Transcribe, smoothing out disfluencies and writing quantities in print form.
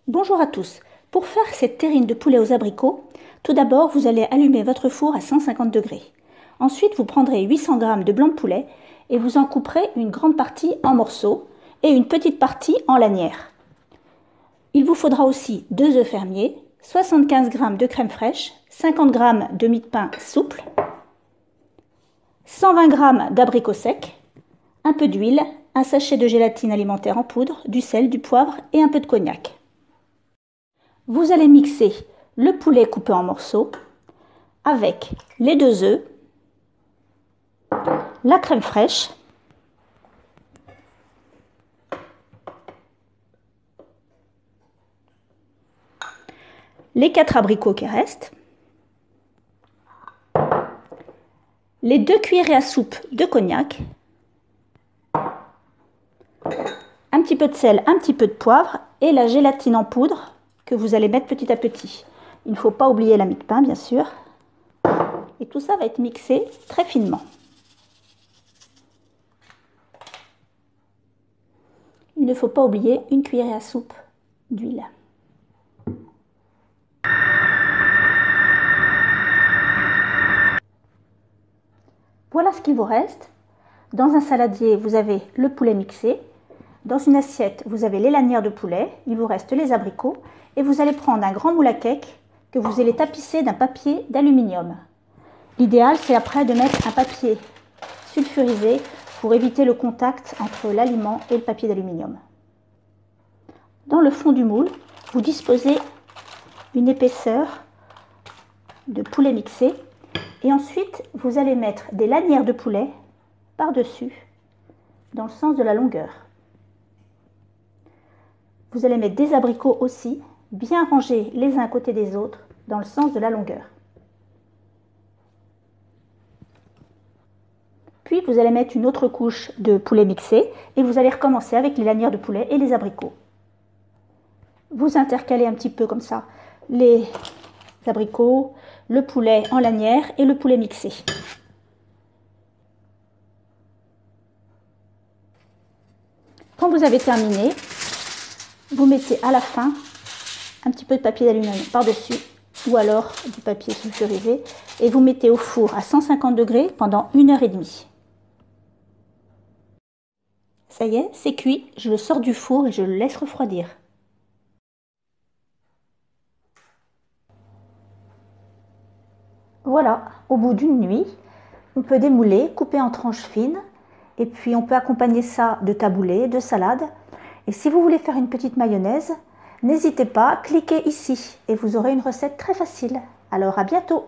Bonjour à tous. Pour faire cette terrine de poulet aux abricots, tout d'abord vous allez allumer votre four à 150 degrés. Ensuite vous prendrez 800 g de blanc de poulet et vous en couperez une grande partie en morceaux et une petite partie en lanières. Il vous faudra aussi 2 œufs fermiers, 75 g de crème fraîche, 50 g de mie de pain souple, 120 g d'abricots secs, un peu d'huile, un sachet de gélatine alimentaire en poudre, du sel, du poivre et un peu de cognac. Vous allez mixer le poulet coupé en morceaux avec les 2 œufs, la crème fraîche, les 4 abricots qui restent, les 2 cuillerées à soupe de cognac, un petit peu de sel, un petit peu de poivre et la gélatine en poudre que vous allez mettre petit à petit. Il ne faut pas oublier la mie de pain, bien sûr. Et tout ça va être mixé très finement. Il ne faut pas oublier une cuillerée à soupe d'huile. Voilà ce qu'il vous reste. Dans un saladier, vous avez le poulet mixé. Dans une assiette, vous avez les lanières de poulet. Il vous reste les abricots. Et vous allez prendre un grand moule à cake que vous allez tapisser d'un papier d'aluminium. L'idéal, c'est après de mettre un papier sulfurisé pour éviter le contact entre l'aliment et le papier d'aluminium. Dans le fond du moule, vous disposez une épaisseur de poulet mixé et ensuite vous allez mettre des lanières de poulet par-dessus dans le sens de la longueur. Vous allez mettre des abricots aussi, bien rangés les uns à côté des autres dans le sens de la longueur. Puis vous allez mettre une autre couche de poulet mixé et vous allez recommencer avec les lanières de poulet et les abricots. Vous intercalez un petit peu comme ça les abricots, le poulet en lanière et le poulet mixé. Quand vous avez terminé, vous mettez à la fin un petit peu de papier d'aluminium par-dessus ou alors du papier sulfurisé et vous mettez au four à 150 degrés pendant 1h30. Ça y est, c'est cuit, je le sors du four et je le laisse refroidir. Voilà, au bout d'une nuit, on peut démouler, couper en tranches fines et puis on peut accompagner ça de taboulé, de salade. Et si vous voulez faire une petite mayonnaise, n'hésitez pas, cliquez ici et vous aurez une recette très facile. Alors à bientôt!